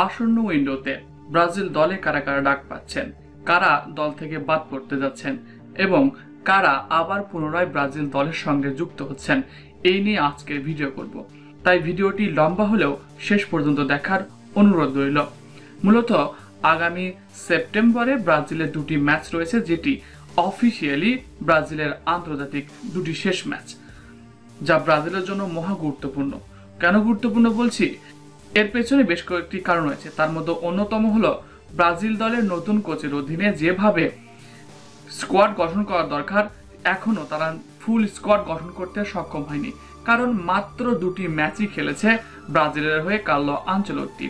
আসন্ন উইন্ডোতে ব্রাজিল দলে কারা কারা ডাক পাচ্ছেন, কারা দল থেকে বাদ পড়তে যাচ্ছেন এবং কারা আবার পুনরায় ব্রাজিল দলের সঙ্গে যুক্ত হচ্ছেন, এই নিয়ে আজকের ভিডিও করব। তাই ভিডিওটি লম্বা হলেও শেষ পর্যন্ত দেখার অনুরোধ রইল। মূলত আগামী সেপ্টেম্বরে ব্রাজিলের দুটি ম্যাচ রয়েছে, যেটি অফিসিয়ালি ব্রাজিলের আন্তর্জাতিক দুটি শেষ ম্যাচ, যা ব্রাজিলের জন্য মহা গুরুত্বপূর্ণ। কেন গুরুত্বপূর্ণ বলছি, এর পেছনে বেশ কয়েকটি কারণ রয়েছে। তার মধ্যে অন্যতম হলো ব্রাজিল দলের নতুন কোচের অধীনে যেভাবে স্কোয়াড গঠন করা দরকার, এখনো তারা ফুল স্কোয়াড গঠন করতে সক্ষম হয়নি। কারণ মাত্র দুটি ম্যাচই খেলেছে ব্রাজিলের হয়ে কার্লো আনচেলত্তি,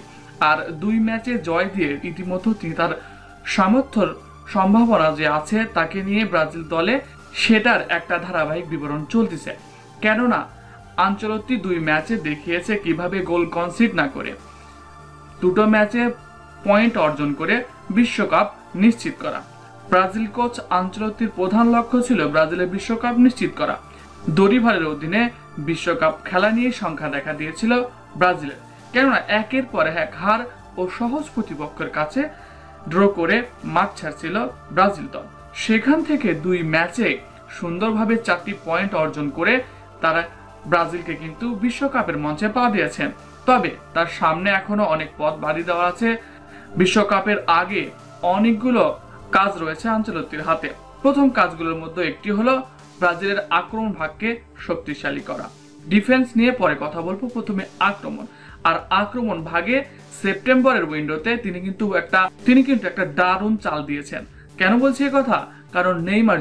আর দুই ম্যাচে জয় দিয়ে ইতিমধ্যে তিনি তার সামর্থ্যর সম্ভাবনা যে আছে তাকে নিয়ে ব্রাজিল দলে সেটার একটা ধারাবাহিক বিবরণ চলতেছে। কেননা আনচেলত্তি দুই ম্যাচে দেখিয়েছে কিভাবে গোল কনসিড না করে দুটো ম্যাচে পয়েন্ট অর্জন করে বিশ্বকাপ নিশ্চিত করা। ব্রাজিল কোচ আনচেলত্তির প্রধান লক্ষ্য ছিল ব্রাজিলের বিশ্বকাপ নিশ্চিত করা। দরিভারের অধীনে বিশ্বকাপ খেলা নিয়ে সংখ্যা দেখা দিয়েছিল ব্রাজিলের, কেননা একের পর এক হার ও সহজ প্রতিপক্ষের কাছে ড্র করে মাঠ ছাড়ছিল ব্রাজিল দল। সেখান থেকে দুই ম্যাচে সুন্দরভাবে 4টি পয়েন্ট অর্জন করে তারা ব্রাজিলকে কিন্তু বিশ্বকাপের মঞ্চে পা দিয়েছেন। তবে তার সামনে এখনো অনেক পথ বাড়ি দেওয়া আছে। বিশ্বকাপের আগে অনেকগুলো কাজ রয়েছে আনচেলত্তির হাতে। প্রথম কাজগুলোর মধ্যে একটি হলো ব্রাজিলের আক্রমণ ভাগকে শক্তিশালী করা। ডিফেন্স নিয়ে পরে কথা বলবো, প্রথমে আক্রমণ। আর আক্রমণ ভাগে সেপ্টেম্বরের উইন্ডোতে তিনি কিন্তু একটা দারুণ চাল দিয়েছেন। কেন বলছি এই কথা? কারণ নেইমার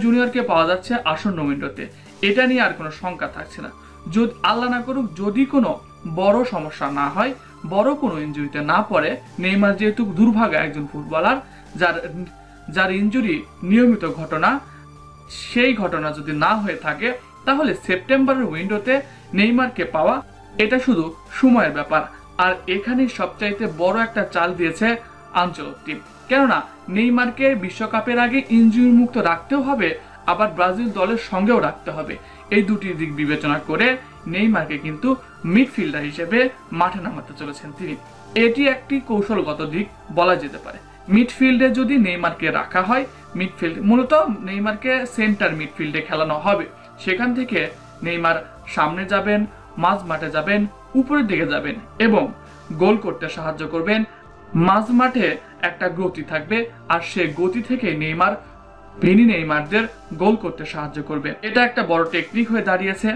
জুনিয়রকে পাওয়া যাচ্ছে আসন্ন উইন্ডোতে। এটা নিয়ে আর কোনো শঙ্কা থাকছে না। যদি আল্লাহ না করুক, যদি কোনো বড় সমস্যা না হয়, বড় কোনো ইনজুরিতে না পড়ে, নেইমার যেহেতু দুর্ভাগা একজন ফুটবলার, যার ইনজুরি নিয়মিত ঘটনা, সেই ঘটনা যদি না হয়ে থাকে, তাহলে সেপ্টেম্বরের উইন্ডোতে নেইমারকে পাওয়া এটা শুধু সময়ের ব্যাপার। আর এখানে সবচাইতে বড় একটা চাল দিয়েছে আনচেলত্তি, কেননা নেইমারকে বিশ্বকাপের আগে ইনজুরি মুক্ত রাখতেও হবে, আবার ব্রাজিল দলের সঙ্গেও রাখতে হবে। এই দুটি দিক বিবেচনা করে নেইমারকে কিন্তু মিডফিল্ডার হিসেবে মাঠে নামাতে চলেছেন তিনি। এটি একটি কৌশলগত দিক বলা যেতে পারে। মিডফিল্ডে যদি নেইমারকে রাখা হয়, মূলত নেইমারকে সেন্টার মিডফিল্ডে খেলানো হবে। সেখান থেকে নেইমার সামনে যাবেন, মাঝ মাঠে যাবেন, উপরের দিকে যাবেন এবং গোল করতে সাহায্য করবেন। মাঝ মাঠে একটা গতি থাকবে, আর সেই গতি থেকে নেইমারদের গোল করতে সাহায্য করবে। এটা একটা বড় টেকনিক হয়ে দাঁড়িয়েছে।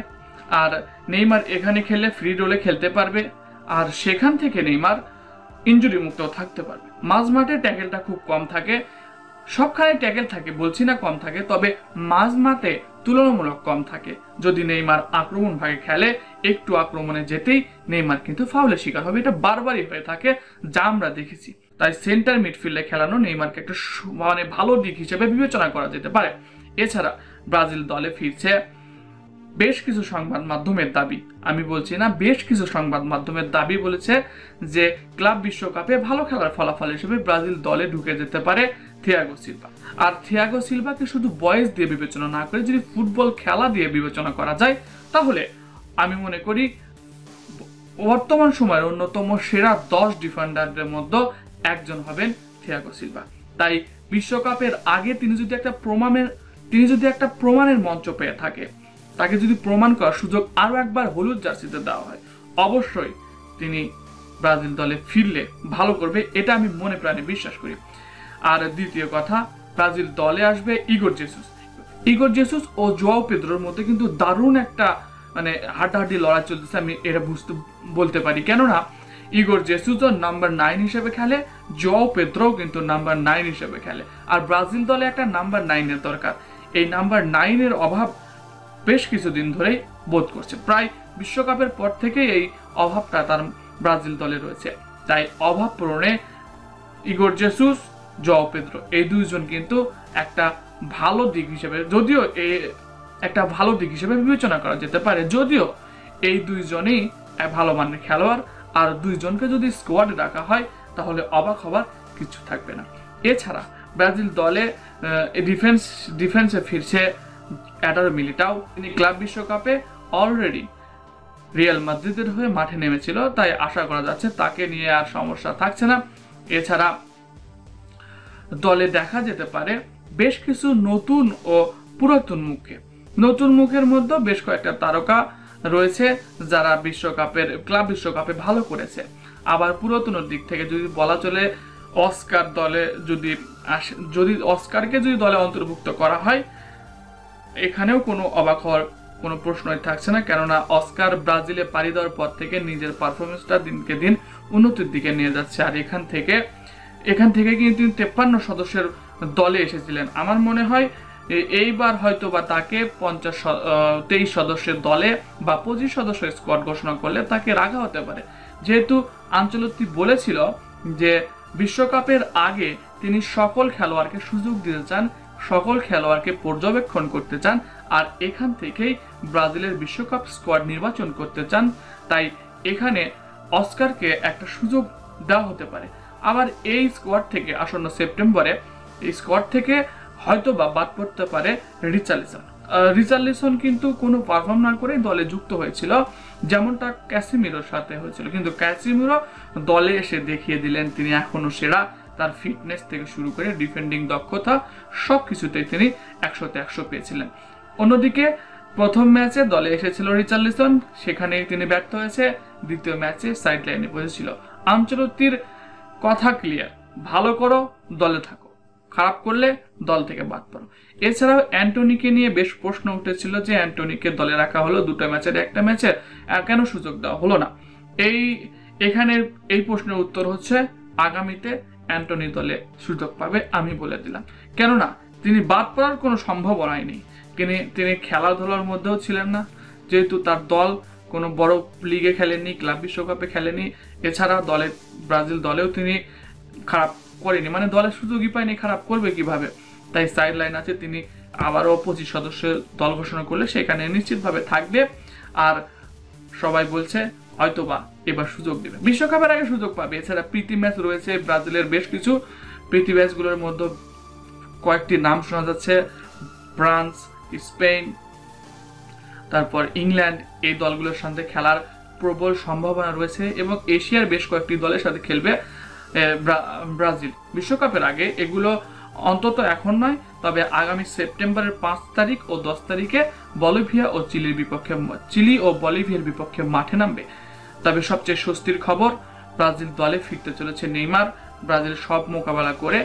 আর নেইমার এখানে খেললে ফ্রি রোলে খেলতে পারবে, আর সেখান থেকে নেইমার ইনজুরি মুক্ত থাকতে পারবে। মাঝ মাঠে ট্যাকেলটা খুব কম থাকে, সবখানে ট্যাকেল থাকে বলছি না কম থাকে, তবে মাঝ মাঠে তুলনামূলক কম থাকে। যদি নেইমার আক্রমণ ভাগে খেলে, একটু আক্রমণে যেতেই নেইমার কিন্তু ফাউলের শিকার হবে। এটা বারবারই হয়ে থাকে, যা আমরা দেখেছি। তাই সেন্টার মিডফিল্ডে খেলানো নেইমারকে একটা ভালো দিক হিসেবে বিবেচনা করা যেতে পারে। এছাড়া ব্রাজিল দলে ফিরছে বেশ কিছু সংবাদ মাধ্যমের দাবি, আমি বলছি না, বেশ কিছু সংবাদ মাধ্যমের দাবি বলেছে যে ক্লাব বিশ্বকাপে ভালো খেলার ফলাফল হিসেবে ব্রাজিল দলে ঢুকে যেতে পারে থিয়াগো সিলভা। আর থিয়াগো সিলভাকে শুধু বয়স দিয়ে বিবেচনা না করে যদি ফুটবল খেলা দিয়ে বিবেচনা করা যায়, তাহলে আমি মনে করি বর্তমান সময়ের অন্যতম সেরা 10 ডিফেন্ডারদের মধ্যে একজন হবেন থিয়াগো সিলভা। তাই বিশ্বকাপের আগে তিনি যদি একটা প্রমাণের মঞ্চ পেয়ে থাকে, তাকে যদি প্রমাণ করার সুযোগ আরো একবার হলুদ জার্সিতে দেওয়া হয়, অবশ্যই তিনি ব্রাজিল দলে ফিরলে ভালো করবে, এটা আমি মনে প্রাণে বিশ্বাস করি। আর দ্বিতীয় কথা, ব্রাজিল দলে আসবে ইগোর জেসুস ও জোয়াও পেদ্রোর মধ্যে কিন্তু দারুণ একটা হাড্ডাহাড্ডি লড়াই চলতেছে, আমি এটা বলতে পারি। কেননা ইগোর জেসুসও নাম্বার 9 হিসেবে খেলে, জোয়াও পেদ্রো কিন্তু নাম্বার 9 হিসেবে খেলে। আর ব্রাজিল দলে একটা নাম্বার 9 এর দরকার। এই নাম্বার 9 এর অভাব বেশ কিছুদিন ধরেই বোধ করছে, প্রায় বিশ্বকাপের পর থেকে এই অভাবটা তার ব্রাজিল দলে রয়েছে। তাই অভাব পূরণে ইগোর জেসুস, জোয়াও পেদ্রো এই দুইজন কিন্তু একটা ভালো দিক হিসেবে বিবেচনা করা যেতে পারে। যদিও এই দুইজনই ভালো মানের খেলোয়াড়, আর দুইজনকে যদি স্কোয়াডে রাখা হয় তাহলে অবাক হবার কিছু থাকবে না। এছাড়া ব্রাজিল দলে ডিফেন্সে ফিরছে অ্যাডার মিলিটাও। তিনি ক্লাব বিশ্বকাপে অলরেডি রিয়াল মাদ্রিদের হয়ে মাঠে নেমেছিল, তাই আশা করা যাচ্ছে তাকে নিয়ে আর সমস্যা থাকছে না। এছাড়া দলে দেখা যেতে পারে বেশ কিছু নতুন ও পুরাতন মুখে। নতুন মুখের মধ্যে বেশ কয়েকটা তারকা রয়েছে যারা ক্লাব বিশ্বকাপে ভালো করেছে। আবার পুরাতনের দিক থেকে যদি বলা চলে, অস্কার দলে যদি অস্কারকে যদি দলে অন্তর্ভুক্ত করা হয়, এখানেও কোনো অবাক হওয়ার কোনো প্রশ্নই থাকছে না, কেননা অস্কার ব্রাজিলে পাড়ি দেওয়ার পর থেকে নিজের পারফরমেন্সটা দিনকে দিন উন্নতির দিকে নিয়ে যাচ্ছে। আর এখান থেকে কিন্তু তিনি 53 সদস্যের দলে এসেছিলেন। আমার মনে হয় এইবার হয়তো বা তাকে 23 সদস্যের দলে বা 25 সদস্যের স্কোয়াড ঘোষণা করলে তাকে রাখা হতে পারে, যেহেতু আনচেলত্তি বলেছিল যে বিশ্বকাপের আগে তিনি সকল খেলোয়াড়কে সুযোগ দিতে চান, সকল খেলোয়াড়কে পর্যবেক্ষণ করতে চান, আর এখান থেকেই ব্রাজিলের বিশ্বকাপ স্কোয়াড নির্বাচন করতে চান। তাই এখানে অস্কারকে একটা সুযোগ দেওয়া হতে পারে। আবার এই স্কোয়াড থেকে আসন্ন সেপ্টেম্বরে এই স্কোয়াড থেকে হয়তো বা বাদ পড়তে পারে রিচার্লিসন কিন্তু কোনো পারফর্ম না করেই দলে যুক্ত হয়েছিল, যেমনটা ক্যাসিমিরোর সাথে হয়েছিল। কিন্তু ক্যাসিমিরো দলে এসে দেখিয়ে দিলেন তিনি এখনো সেরা। তার ফিটনেস থেকে শুরু করে ডিফেন্ডিং দক্ষতা সবকিছুতেই তিনি 100তে 100 পেয়েছিলেন। অন্যদিকে প্রথম ম্যাচে দলে এসেছিল রিচার্লিসন, সেখানেই তিনি ব্যর্থ হয়েছে। দ্বিতীয় ম্যাচে সাইড লাইনে বসেছিল। আনচেলত্তির কথা ক্লিয়ার, ভালো করো দলে থাকো, খারাপ করলে দল থেকে বাদ পড়ো। এছাড়াও অ্যান্টনিকে নিয়ে বেশ প্রশ্ন উঠেছিল যে অ্যান্টনিকে দলে রাখা হলো দুটো ম্যাচের একটা ম্যাচে, কেন সুযোগ দেওয়া হলো না। এখানে এই প্রশ্নের উত্তর হচ্ছে আগামীতে অ্যান্টনি দলে সুযোগ পাবে, আমি বলে দিলাম। কেননা তিনি বাদ পড়ার কোনো সম্ভাবনাই নেই। তিনি খেলাধুলার মধ্যেও ছিলেন না, যেহেতু তার দল কোনো বড় লিগে খেলেনি, ক্লাব বিশ্বকাপে খেলেনি। এছাড়া ব্রাজিল দলেও তিনি খারাপ করেনি, মানে দলের সুযোগই পায়নি, খারাপ করবে কিভাবে। তাই সাইড লাইন আছে, তিনি আবারও 25 সদস্যের দল ঘোষণা করলে সেখানে নিশ্চিতভাবে থাকবে। আর সবাই বলছে হয়তোবা এবার সুযোগ দেবে, বিশ্বকাপের আগে সুযোগ পাবে। এছাড়া প্রীতি ম্যাচ রয়েছে ব্রাজিলের বেশ কিছু। প্রীতি ম্যাচগুলোর মধ্যে কয়েকটি নাম শোনা যাচ্ছে, ফ্রান্স, স্পেন, তারপর ইংল্যান্ড, এই দলগুলোর সাথে খেলার প্রবল সম্ভাবনা রয়েছে এবং এশিয়ার বেশ কয়েকটি দলের সাথে খেলবে ব্রাজিল বিশ্বকাপের আগে। এগুলো অন্তত এখন নয়, তবে আগামী সেপ্টেম্বরের 5 তারিখ ও 10 তারিখে চিলি ও বলিভিয়ার বিপক্ষে মাঠে নামবে। তবে সবচেয়ে স্বস্তির খবর, ব্রাজিল দলে ফিরতে চলেছে নেইমার। ব্রাজিল সব মোকাবেলা করে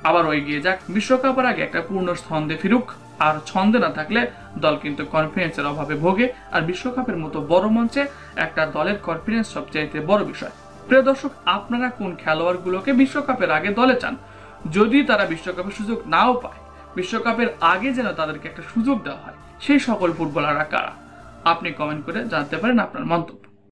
আবারও এগিয়ে যাক, বিশ্বকাপের আগে একটা পূর্ণ ছন্দে ফিরুক। আর ছন্দে না থাকলে দল কিন্তু কনফিডেন্সের অভাবে ভোগে, আর বিশ্বকাপের মতো বড় মঞ্চে একটা দলের কনফিডেন্স সবচাইতে বড় বিষয়। প্রিয় দর্শক, আপনারা কোন খেলোয়াড়গুলোকে বিশ্বকাপের আগে দলে চান? যদি তারা বিশ্বকাপের সুযোগ নাও পায়, বিশ্বকাপের আগে যেন তাদেরকে একটা সুযোগ দেওয়া হয়, সেই সকল ফুটবলাররা কারা? আপনি কমেন্ট করে জানতে পারেন আপনার মন্তব্য।